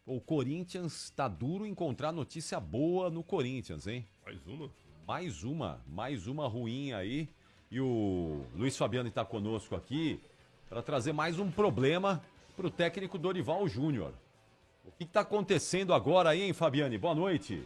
O Corinthians tá duro encontrar notícia boa no Corinthians, hein? Mais uma ruim aí. E o Luiz Fabiano está conosco aqui para trazer mais um problema para o técnico Dorival Júnior. O que está acontecendo agora aí, hein, Fabiane? Boa noite.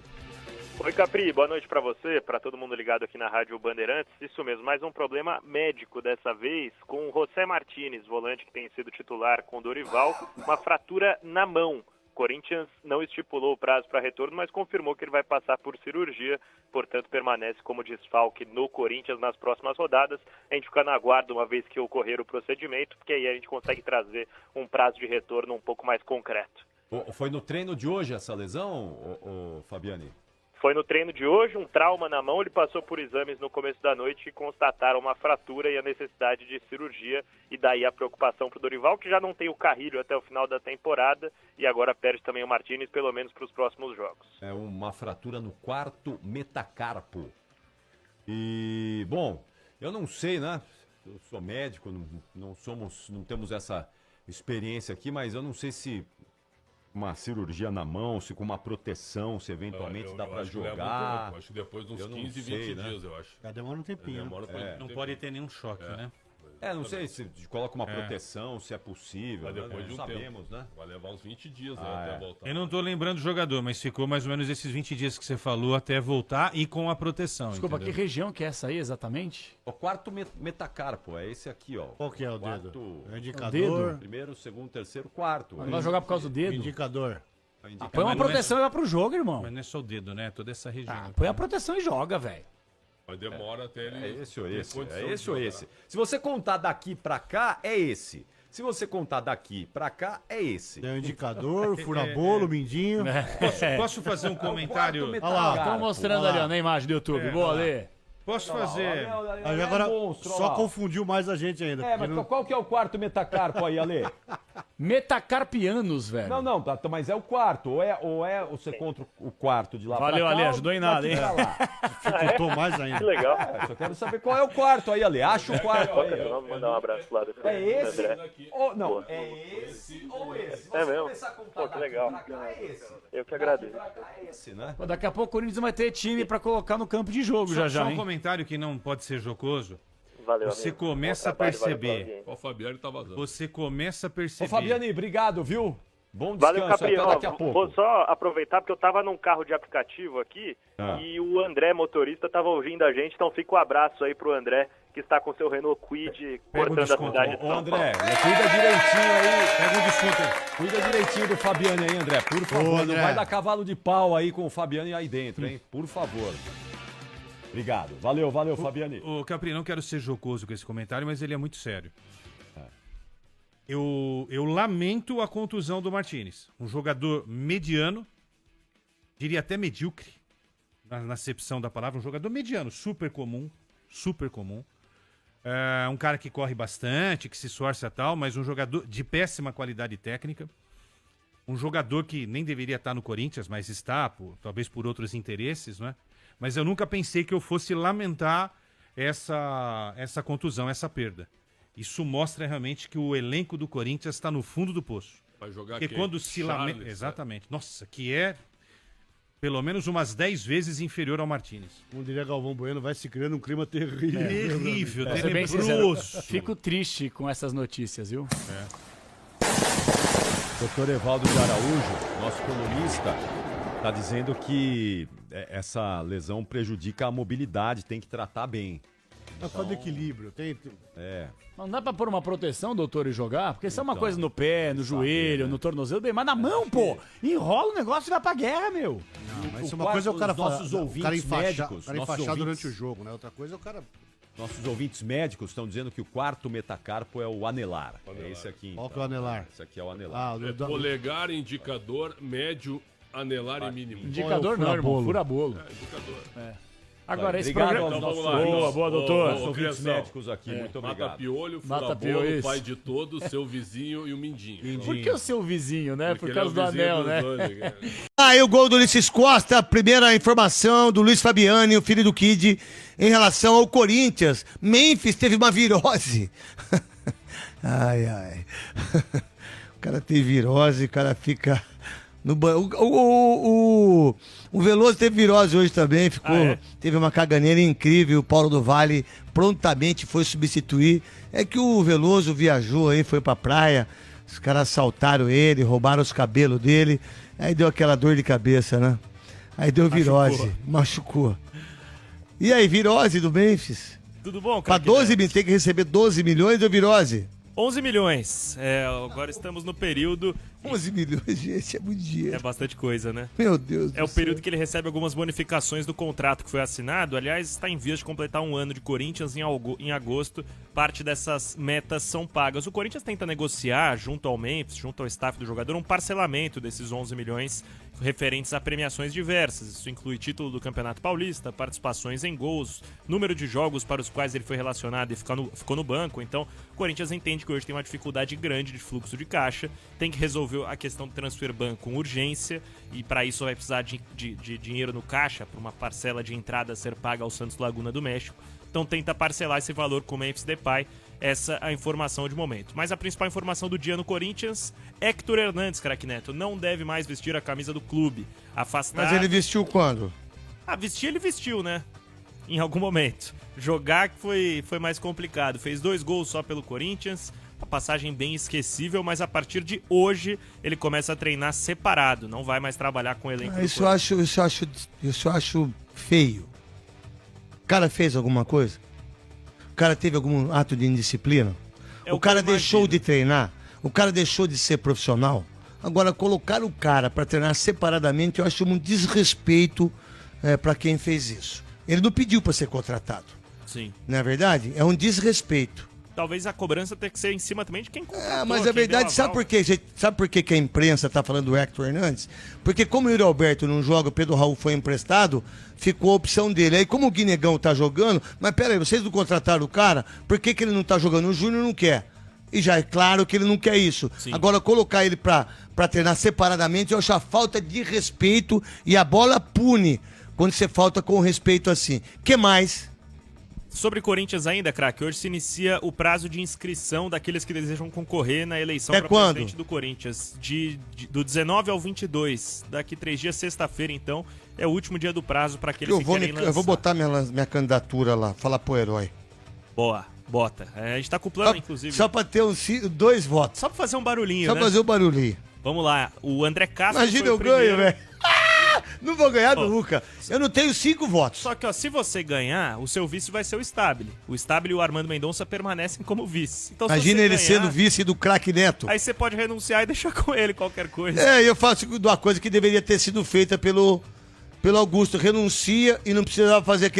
Oi, Capri, boa noite para você, para todo mundo ligado aqui na Rádio Bandeirantes. Isso mesmo, mais um problema médico dessa vez com o José Martínez, volante que tem sido titular com o Dorival, uma fratura na mão. O Corinthians não estipulou o prazo para retorno, mas confirmou que ele vai passar por cirurgia, portanto permanece como desfalque no Corinthians nas próximas rodadas. A gente fica na guarda uma vez que ocorrer o procedimento, porque aí a gente consegue trazer um prazo de retorno um pouco mais concreto. Foi no treino de hoje essa lesão, Fabiane? Foi no treino de hoje, um trauma na mão, ele passou por exames no começo da noite que constataram uma fratura e a necessidade de cirurgia, e daí a preocupação para o Dorival, que já não tem o Carrilho até o final da temporada, e agora perde também o Martínez, pelo menos para os próximos jogos. É uma fratura no quarto metacarpo. E, bom, eu não sei, né? Eu sou médico, não temos essa experiência aqui, mas eu não sei se uma cirurgia na mão, se com uma proteção, se eventualmente dá pra jogar. Acho que depois de uns Eu não 15, sei, 20 né? dias, eu acho. Demora um tempinho. Não pode ter nenhum choque, né? Não sei se coloca uma proteção, se é possível. Mas depois Não de um sabemos, tempo. né? Vai levar uns 20 dias até voltar. Eu não tô lembrando do jogador, mas ficou mais ou menos esses 20 dias que você falou até voltar e com a proteção. Desculpa, entendeu? que região que é essa aí exatamente? O quarto metacarpo, é esse aqui, ó. Qual que é o Quarto- dedo? É o O indicador. dedo? Primeiro, segundo, terceiro, quarto. Vai jogar por causa do dedo? Indicador. Põe uma Mas não é- proteção e vai pro jogo, irmão. Mas não é só o dedo, né? Toda essa região. Põe a proteção e joga, velho. Mas demora até ele. É esse ou ter esse? condição É de esse ou jogar. esse? Se você contar daqui pra cá, é esse. Se você contar daqui pra cá, é esse. Tem o indicador, fura-bolo, mindinho. Posso fazer um comentário? quarto Olha lá, metacarpo. estão mostrando Olha ali, lá. ó, na imagem do YouTube. Boa, Lê. Posso fazer? Aí agora só confundiu mais a gente ainda. É, porque mas não- qual que é o quarto metacarpo aí, Ale? Metacarpianos, velho. Não, mas é o quarto. Ou é você contra o quarto de lá Valeu, pra cá? Ale, ou ajudou em nada, daqui hein? pra lá? Dificultou mais ainda. Que legal. Só quero saber qual é o quarto aí, Ale. Acha o quarto aí. Vamos mandar um abraço lá depois. É esse? André. Ou, não, é esse ou esse. Se você É mesmo? começar a contar Pô, que daqui legal. pra cá, é esse. Eu que agradeço. Pra cá é esse, né? Pô, daqui a pouco o Corinthians vai ter time pra colocar no campo de jogo já Só um hein? comentário que não pode ser jocoso. Valeu, Você amigo. começa Bom trabalho, a perceber. valeu pela audiência. O Fabiano tá vazando. Você começa a Ô, perceber. Fabiane, obrigado, viu? Bom descanso, Valeu, Capri. até Ó, daqui a pouco. vou só aproveitar porque eu tava num carro de aplicativo aqui e o André, motorista, tava ouvindo a gente, então fica um abraço aí pro André, que está com seu Renault Kwid cortando a desconto. cidade de Ô, São André, Paulo. cuida direitinho aí. Pega um desconto aí. Cuida direitinho do Fabiano aí, André. Por favor, não André. vai dar cavalo de pau aí com o Fabiano aí dentro, hein? Por favor. Obrigado. Valeu, Fabiane. Ô, Capri, não quero ser jocoso com esse comentário, mas ele é muito sério. Eu lamento a contusão do Martínez. Um jogador mediano, diria até medíocre, na acepção da palavra, um jogador mediano, super comum. É, um cara que corre bastante, que se esforça e tal, mas um jogador de péssima qualidade técnica. Um jogador que nem deveria estar no Corinthians, mas está, talvez por outros interesses, não é? Mas eu nunca pensei que eu fosse lamentar essa contusão, essa perda. Isso mostra realmente que o elenco do Corinthians está no fundo do poço. Vai jogar Porque quem? quando se lamenta... Charles, Exatamente. Nossa, que é pelo menos umas 10 vezes inferior ao Martínez. Como diria Galvão Bueno, vai se criando um clima terrível. Terrível, Pra ser bem sincero, tenebroso. fico triste com essas notícias, viu? Doutor Evaldo de Araújo, nosso colunista, está dizendo que essa lesão prejudica a mobilidade, tem que tratar bem. É falta de equilíbrio. Não dá pra pôr uma proteção, doutor, e jogar? Porque isso é uma Então, coisa no pé, no joelho, no tornozelo, bem, mas na mão, pô! Enrola o negócio e vai pra guerra, meu! Mas uma coisa é o cara os nossos falar, ouvintes o cara enfaixar, médicos, o cara nossos enfaixar ouvintes- durante o jogo, né? Outra coisa é o cara... Nossos ouvintes médicos estão dizendo que o quarto metacarpo é o anelar. É esse aqui. Qual Então. que é o anelar? Esse aqui é o anelar. Ah, Polegar, indicador, médio, anelar e mínimo. Indicador não, irmão, fura-bolo. Indicador. Agora, esse Obrigado programa... aos nossos Então vamos lá. ouvintes. Boa, doutor. Nossos ouvintes criação. médicos aqui, muito Mata obrigado. piolho, Mata fura piolho, bolo, isso. pai de todos, seu vizinho e o mindinho. Por que o seu vizinho, né? Porque Por causa ele do é o vizinho anel, dos né? dois, né? Aí o gol do Ulisses Costa, primeira informação do Luiz Fabiani, o filho do Kid, em relação ao Corinthians. Memphis teve uma virose. Ai. O cara tem virose, o cara fica O Veloso teve virose hoje também, teve uma caganeira incrível. O Paulo do Vale prontamente foi substituir. É que o Veloso viajou aí, foi pra praia, os caras assaltaram ele, roubaram os cabelos dele, aí deu aquela dor de cabeça, né? Aí deu virose, machucou. E aí, virose do Memphis? Tudo bom, cara? Pra 12 milhões, tem que receber 12 milhões, deu virose? 11 milhões. Agora estamos no período... 11 milhões, gente, é muito dinheiro. É bastante coisa, né? Meu Deus do céu. É o período que ele recebe algumas bonificações do contrato que foi assinado. Aliás, está em vias de completar um ano de Corinthians em agosto. Parte dessas metas são pagas. O Corinthians tenta negociar, junto ao Memphis, junto ao staff do jogador, um parcelamento desses 11 milhões referentes a premiações diversas. Isso inclui título do Campeonato Paulista, participações em gols, número de jogos para os quais ele foi relacionado e ficou no banco. Então, o Corinthians entende que hoje tem uma dificuldade grande de fluxo de caixa, tem que resolver a questão do transfer ban com urgência e para isso vai precisar de dinheiro no caixa para uma parcela de entrada a ser paga ao Santos Laguna do México. Então tenta parcelar esse valor com o Memphis Depay. Essa é a informação de momento. Mas a principal informação do dia no Corinthians, Héctor Hernandes, craque Neto, não deve mais vestir a camisa do clube. Afastado. Mas ele vestiu quando? Vestir ele vestiu, né? Em algum momento. Jogar que foi mais complicado. Fez 2 gols só pelo Corinthians. Uma passagem bem esquecível, mas a partir de hoje ele começa a treinar separado. Não vai mais trabalhar com o elenco. Isso eu acho feio. O cara fez alguma coisa? O cara teve algum ato de indisciplina? O cara deixou de treinar? O cara deixou de ser profissional? Agora, colocar o cara para treinar separadamente, eu acho um desrespeito para quem fez isso. Ele não pediu para ser contratado. Sim. Não é verdade? É um desrespeito. Talvez a cobrança tenha que ser em cima também de quem contratou. Mas é verdade, sabe por quê? Sabe por que a imprensa tá falando do Héctor Hernandes? Porque como o Yuri Alberto não joga, o Pedro Raul foi emprestado, ficou a opção dele. Aí como o Guinegão tá jogando, mas peraí, vocês não contrataram o cara, por que ele não tá jogando? O Júnior não quer. E já é claro que ele não quer isso. Sim. Agora, colocar ele pra treinar separadamente, eu acho a falta de respeito e a bola pune quando você falta com respeito assim. Que mais? Sobre Corinthians ainda, craque, hoje se inicia o prazo de inscrição daqueles que desejam concorrer na eleição para presidente do Corinthians. Do 19 ao 22, daqui 3 dias, sexta-feira, então, é o último dia do prazo para aqueles que querem lançar. Eu vou botar minha candidatura lá, falar pro herói. Boa, bota. A gente tá com o plano, inclusive. Só para ter 2 votos. Só para fazer um barulhinho, né? Só fazer um barulhinho. Vamos lá, o André Castro. Imagina eu ganho, velho. Não vou ganhar nunca. Eu não tenho 5 votos. Só que, se você ganhar, o seu vice vai ser o Stabile. O Stabile e o Armando Mendonça permanecem como vice. Então, imagina ele sendo vice do craque Neto. Aí você pode renunciar e deixar com ele qualquer coisa. Eu faço uma coisa que deveria ter sido feita pelo Augusto. Renuncia e não precisava fazer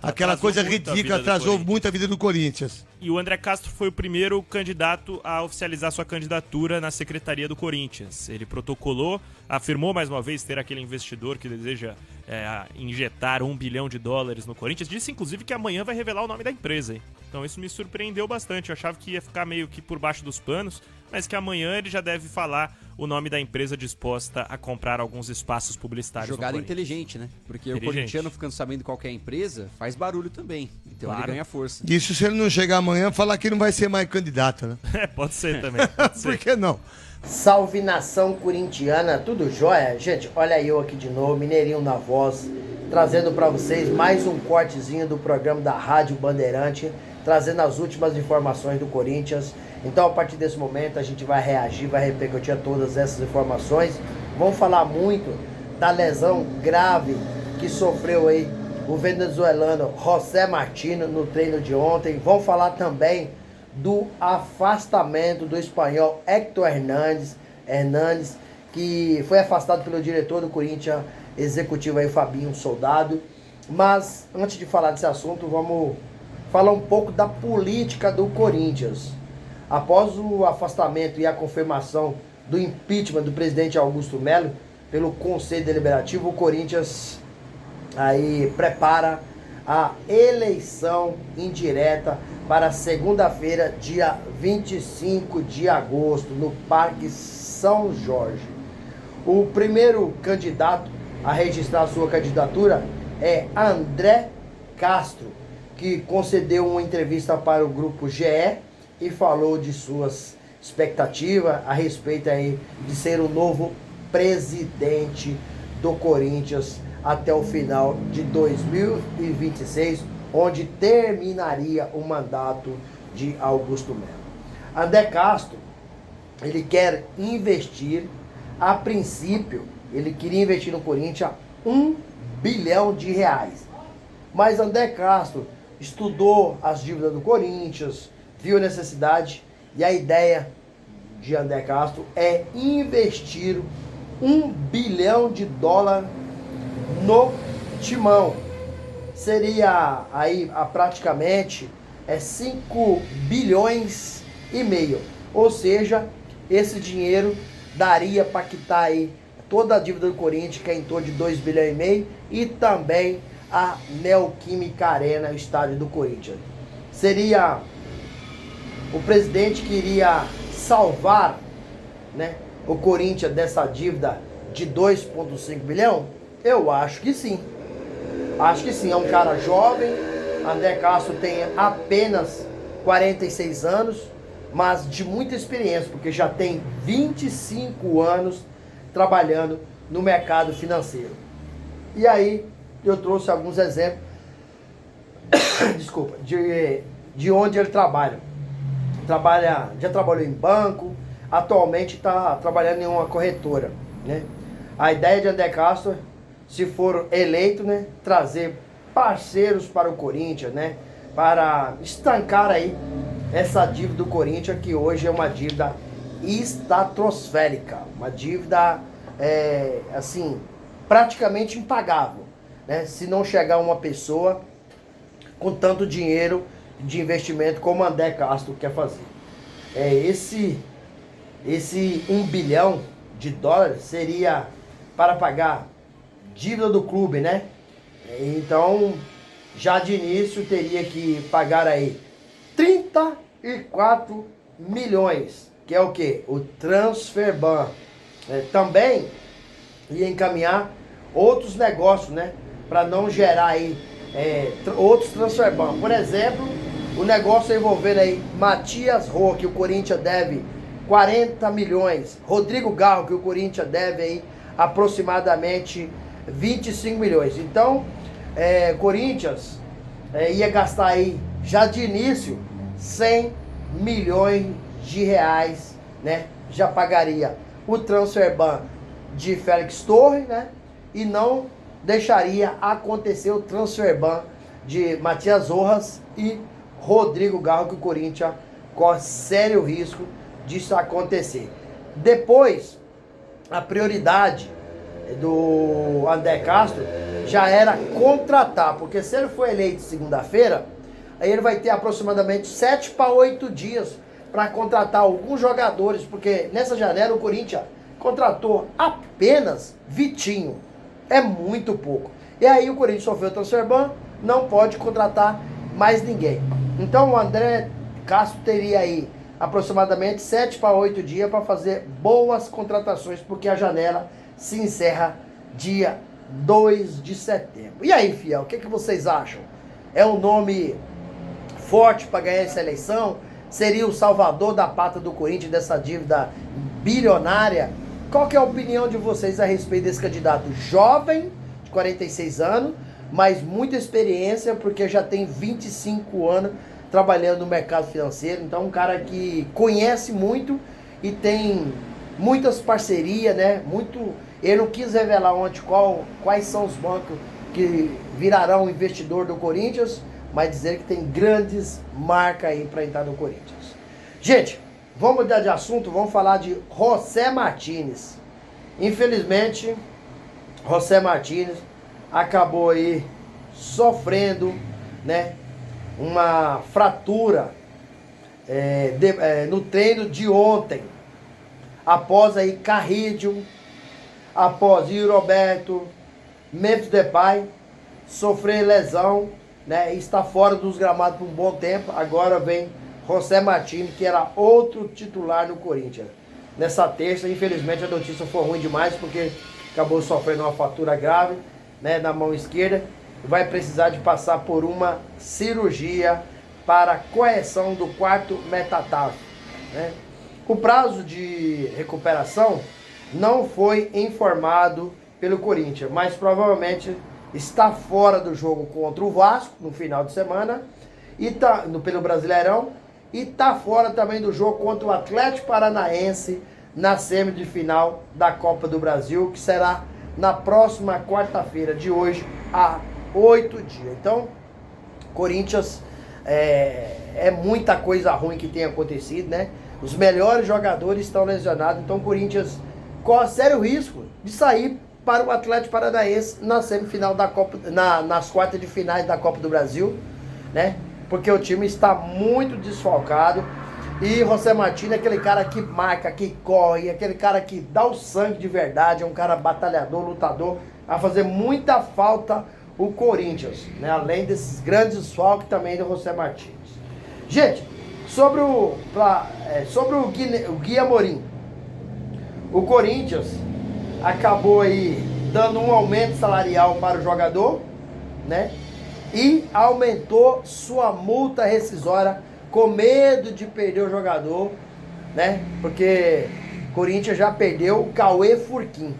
aquela coisa ridícula. Atrasou muito a vida do Corinthians. E o André Castro foi o primeiro candidato a oficializar sua candidatura na Secretaria do Corinthians. Ele protocolou, afirmou mais uma vez ter aquele investidor que deseja injetar $1 bilhão no Corinthians. Disse, inclusive, que amanhã vai revelar o nome da empresa. Hein? Então isso me surpreendeu bastante. Eu achava que ia ficar meio que por baixo dos panos, mas que amanhã ele já deve falar o nome da empresa disposta a comprar alguns espaços publicitários. Jogada inteligente, né? Porque o corintiano ficando sabendo qual que é a empresa, faz barulho também. Então ele ganha força. Isso se ele não chegar amanhã, falar que não vai ser mais candidato, né? Pode ser também. Pode ser. Por que não? Salve nação corintiana, tudo jóia? Gente, olha eu aqui de novo, Mineirinho na voz, trazendo para vocês mais um cortezinho do programa da Rádio Bandeirante, trazendo as últimas informações do Corinthians. Então, a partir desse momento, a gente vai reagir, vai repercutir todas essas informações. Vamos falar muito da lesão grave que sofreu aí o venezuelano José Martino no treino de ontem. Vamos falar também do afastamento do espanhol Héctor Hernandes, que foi afastado pelo diretor do Corinthians executivo aí, Fabinho Soldado. Mas, antes de falar desse assunto, vamos falar um pouco da política do Corinthians. Após o afastamento e a confirmação do impeachment do presidente Augusto Melo pelo Conselho Deliberativo, o Corinthians aí prepara a eleição indireta para segunda-feira, dia 25 de agosto, no Parque São Jorge. O primeiro candidato a registrar sua candidatura é André Castro, que concedeu uma entrevista para o Grupo GE e falou de suas expectativas a respeito aí de ser o novo presidente do Corinthians até o final de 2026, onde terminaria o mandato de Augusto Melo. André Castro, ele quer investir, a princípio, ele queria investir no Corinthians R$1 bilhão. Mas André Castro estudou as dívidas do Corinthians, viu a necessidade, e a ideia de André Castro é investir $1 bilhão no Timão. Seria aí praticamente 5,5 bilhões. Ou seja, esse dinheiro daria para quitar aí toda a dívida do Corinthians, que é em torno de 2,5 bilhões, e também a Neoquímica Arena, o estádio do Corinthians. Seria o presidente que iria salvar, né, o Corinthians dessa dívida de 2,5 bilhão? Eu acho que sim. Acho que sim. É um cara jovem. André Castro tem apenas 46 anos, mas de muita experiência, porque já tem 25 anos trabalhando no mercado financeiro. E aí eu trouxe alguns exemplos desculpa, de onde ele trabalha. Já trabalhou em banco, atualmente está trabalhando em uma corretora, né? A ideia de André Castro, se for eleito, né, trazer parceiros para o Corinthians, né, para estancar aí essa dívida do Corinthians, que hoje é uma dívida estratosférica, uma dívida assim, praticamente impagável, né, se não chegar uma pessoa com tanto dinheiro de investimento como André Castro quer fazer. Esse $1 bilhão seria para pagar dívida do clube, né? Então, já de início teria que pagar aí 34 milhões, que é o que? O transfer ban. Também ia encaminhar outros negócios, né? Para não gerar aí outros transfer ban. Por exemplo, o negócio envolvendo aí Matias Roa, que o Corinthians deve 40 milhões. Rodrigo Garro, que o Corinthians deve aí aproximadamente 25 milhões. Então, Corinthians ia gastar aí, já de início, 100 milhões de reais, né? Já pagaria o transfer ban de Félix Torres, né? E não deixaria acontecer o transfer ban de Matias Rojas e Rodrigo Garro, que o Corinthians corre sério risco disso acontecer. Depois, a prioridade do André Castro já era contratar, porque se ele for eleito segunda-feira, aí ele vai ter aproximadamente 7 para 8 dias para contratar alguns jogadores, porque nessa janela o Corinthians contratou apenas Vitinho. É muito pouco. E aí o Corinthians sofreu o transfer ban, não pode contratar mais ninguém. Então o André Castro teria aí aproximadamente 7 para 8 dias para fazer boas contratações, porque a janela se encerra dia 2 de setembro. E aí, fiel, o que vocês acham? É um nome forte para ganhar essa eleição? Seria o salvador da pátria do Corinthians dessa dívida bilionária? Qual que é a opinião de vocês a respeito desse candidato jovem, de 46 anos, mas muita experiência, porque já tem 25 anos trabalhando no mercado financeiro? Então, um cara que conhece muito e tem muitas parcerias, né? Ele não quis revelar quais são os bancos que virarão investidor do Corinthians, mas dizer que tem grandes marcas aí para entrar no Corinthians. Gente, vamos mudar de assunto, vamos falar de José Martínez. Infelizmente, José Martínez acabou aí sofrendo, né, uma fratura no treino de ontem, após aí Carrillo, após Yuri Alberto, Memphis Depay sofrer lesão, né, e está fora dos gramados por um bom tempo. Agora vem José Martínez, que era outro titular no Corinthians. Nessa terça, infelizmente, a notícia foi ruim demais, porque acabou sofrendo uma fratura grave, né, na mão esquerda, e vai precisar de passar por uma cirurgia para correção do quarto metatarso, né? O prazo de recuperação não foi informado pelo Corinthians, mas provavelmente está fora do jogo contra o Vasco no final de semana e pelo Brasileirão, e está fora também do jogo contra o Atlético Paranaense na semifinal da Copa do Brasil, que será na próxima quarta-feira de hoje, há 8 dias. Então, Corinthians é muita coisa ruim que tem acontecido, né? Os melhores jogadores estão lesionados, então o Corinthians corre sério risco de sair para o Atlético Paranaense na semifinal da Copa, nas quartas de finais da Copa do Brasil, né? Porque o time está muito desfalcado e José Martins é aquele cara que marca, que corre, aquele cara que dá o sangue de verdade, é um cara batalhador, lutador, vai fazer muita falta o Corinthians, né? Além desses grandes desfalques também do José Martins. Gente, sobre o Gui Amorim, o Corinthians acabou aí dando um aumento salarial para o jogador, né? E aumentou sua multa rescisória com medo de perder o jogador, né? Porque o Corinthians já perdeu o Cauê Furquim.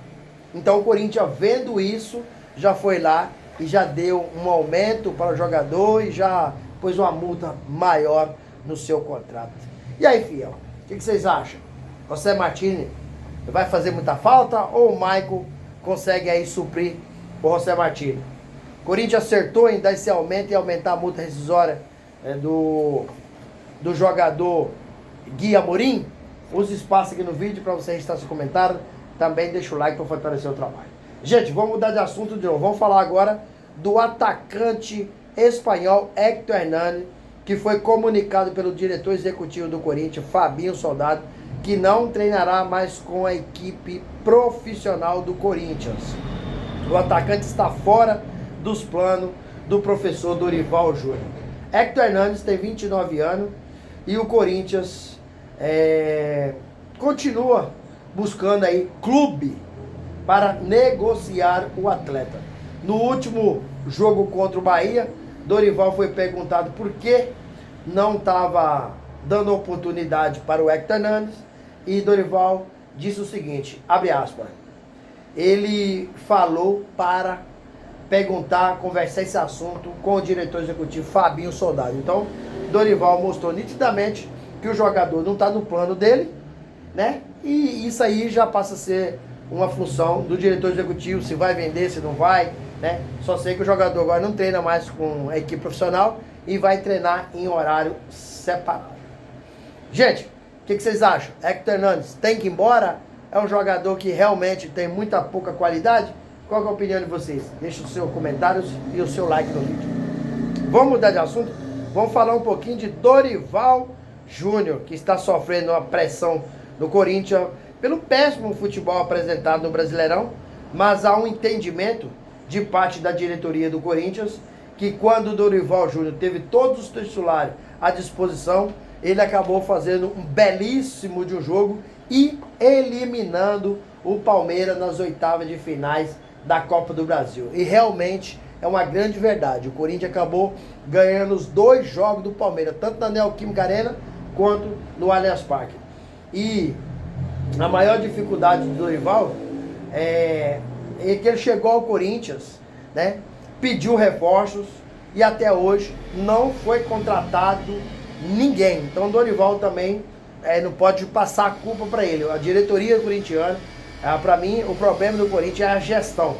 Então o Corinthians, vendo isso, já foi lá e já deu um aumento para o jogador e já pôs uma multa maior no seu contrato. E aí, fiel, o que vocês acham? José Martins vai fazer muita falta ou o Michael consegue aí suprir o José Martins? O Corinthians acertou em dar esse aumento e aumentar a multa rescisória do jogador Gui Amorim? Use espaço aqui no vídeo para você registrar seu comentário. Também deixa o like para fortalecer o trabalho. Gente, vamos mudar de assunto de novo. Vamos falar agora do atacante espanhol Héctor Hernández, que foi comunicado pelo diretor executivo do Corinthians, Fabinho Soldado, que não treinará mais com a equipe profissional do Corinthians. O atacante está fora dos planos do professor Dorival Júnior. Héctor Hernández tem 29 anos e o Corinthians continua buscando aí clube para negociar o atleta. No último jogo contra o Bahia, Dorival foi perguntado por que não estava dando oportunidade para o Héctor Hernández e Dorival disse o seguinte, abre aspas, ele falou para perguntar, conversar esse assunto com o diretor executivo Fabinho Soldado. Então, Dorival mostrou nitidamente que o jogador não está no plano dele, né? E isso aí já passa a ser uma função do diretor executivo, se vai vender, se não vai, né? Só sei que o jogador agora não treina mais com a equipe profissional e vai treinar em horário separado. Gente, o que vocês acham? Héctor Hernández tem que ir embora? É um jogador que realmente tem muita pouca qualidade? Qual é a opinião de vocês? Deixe o seu comentário e o seu like no vídeo. Vamos mudar de assunto? Vamos falar um pouquinho de Dorival Júnior, que está sofrendo uma pressão no Corinthians pelo péssimo futebol apresentado no Brasileirão, mas há um entendimento de parte da diretoria do Corinthians que quando o Dorival Júnior teve todos os titulares à disposição, ele acabou fazendo um belíssimo de um jogo e eliminando o Palmeiras nas oitavas de finais da Copa do Brasil. E realmente é uma grande verdade. O Corinthians acabou ganhando os 2 jogos do Palmeiras, tanto na Neoquímica Arena quanto no Allianz Parque. E a maior dificuldade do Dorival é que ele chegou ao Corinthians, né? Pediu reforços e até hoje não foi contratado ninguém. Então o Dorival também não pode passar a culpa para ele. A diretoria corintiana, para mim, o problema do Corinthians é a gestão.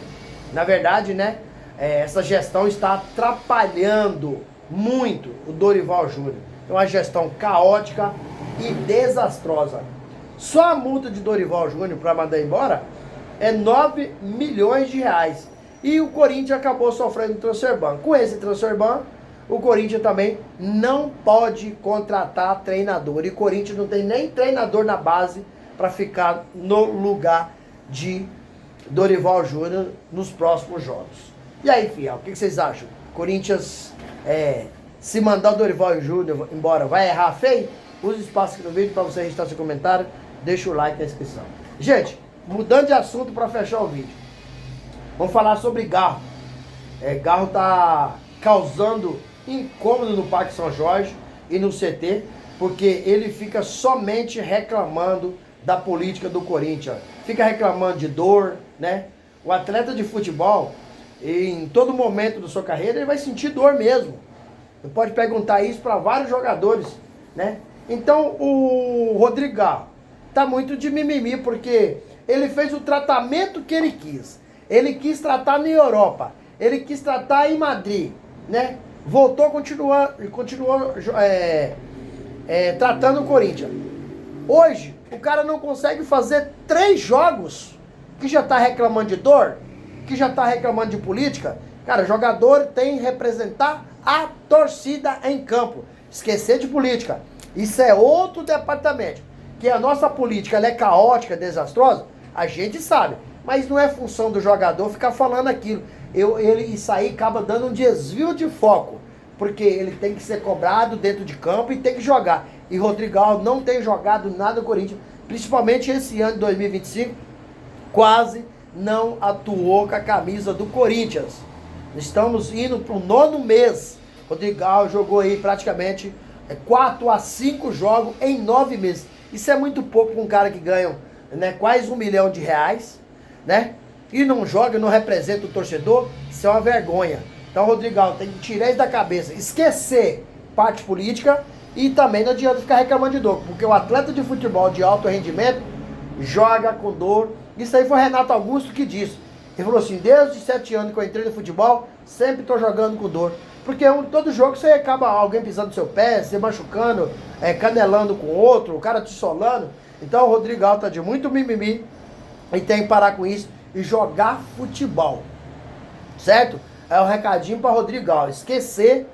Na verdade, né? Essa gestão está atrapalhando muito o Dorival Júnior. É uma gestão caótica e desastrosa. Só a multa de Dorival Júnior para mandar embora é 9 milhões de reais. E o Corinthians acabou sofrendo transfer ban. Com esse transfer ban, o Corinthians também não pode contratar treinador. E o Corinthians não tem nem treinador na base para ficar no lugar de Dorival Júnior nos próximos jogos. E aí, fiel, o que vocês acham? Corinthians, se mandar o Dorival Júnior embora, vai errar feio? Use o espaço aqui no vídeo para você registrar seu comentário. Deixa o like na inscrição. Gente, mudando de assunto para fechar o vídeo. Vamos falar sobre Garro. Garro está causando incômodo no Parque São Jorge e no CT, porque ele fica somente reclamando da política do Corinthians. Fica reclamando de dor, né? O atleta de futebol, em todo momento da sua carreira, ele vai sentir dor mesmo. Você pode perguntar isso para vários jogadores, né? Então, o Rodrigão tá muito de mimimi, porque ele fez o tratamento que ele quis. Ele quis tratar na Europa, ele quis tratar em Madrid, né? Voltou, continuou tratando o Corinthians. Hoje, o cara não consegue fazer 3 jogos que já tá reclamando de dor, que já tá reclamando de política. Cara, jogador tem que representar a torcida em campo. Esquecer de política. Isso é outro departamento. Que a nossa política ela é caótica, desastrosa, a gente sabe. Mas não é função do jogador ficar falando aquilo. Isso aí acaba dando um desvio de foco. Porque ele tem que ser cobrado dentro de campo e tem que jogar. E Rodrigão não tem jogado nada no Corinthians. Principalmente esse ano de 2025. Quase não atuou com a camisa do Corinthians. Estamos indo para o 9º mês. Rodrigão jogou aí praticamente 4 a 5 jogos em 9 meses. Isso é muito pouco para um cara que ganha, né, quase R$1 milhão, né? E não joga, não representa o torcedor. Isso é uma vergonha. Então, Rodrigão, tem que tirar isso da cabeça. Esquecer parte política e também não adianta ficar reclamando de dor. Porque o atleta de futebol de alto rendimento joga com dor. Isso aí foi Renato Augusto que disse. Ele falou assim, desde 7 anos que eu entrei no futebol, sempre tô jogando com dor. Porque todo jogo você acaba alguém pisando no seu pé, se machucando, canelando com outro, o cara te solando. Então o Rodrigão tá de muito mimimi e tem que parar com isso e jogar futebol. Certo? É um recadinho para Rodrigão. Esquecer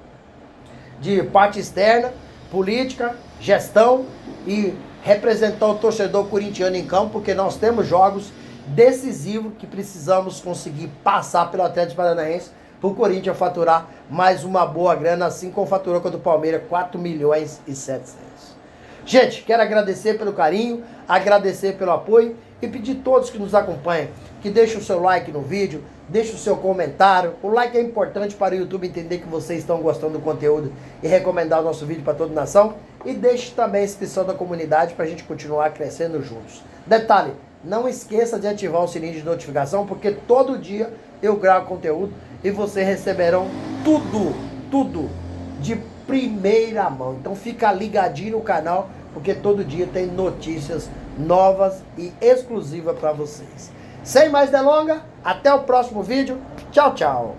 de parte externa, política, gestão e representar o torcedor corintiano em campo, porque nós temos jogos decisivos que precisamos conseguir passar pelo Atlético Paranaense para o Corinthians faturar mais uma boa grana, assim como faturou contra o Palmeiras, 4 milhões e 700. Gente, quero agradecer pelo carinho, agradecer pelo apoio e pedir a todos que nos acompanham que deixem o seu like no vídeo, deixe o seu comentário. O like é importante para o YouTube entender que vocês estão gostando do conteúdo e recomendar o nosso vídeo para toda a nação. E deixe também a inscrição da comunidade para a gente continuar crescendo juntos. Detalhe, não esqueça de ativar o sininho de notificação, porque todo dia eu gravo conteúdo e vocês receberão tudo de primeira mão. Então fica ligadinho no canal, porque todo dia tem notícias novas e exclusivas para vocês. Sem mais delongas, até o próximo vídeo. Tchau, tchau.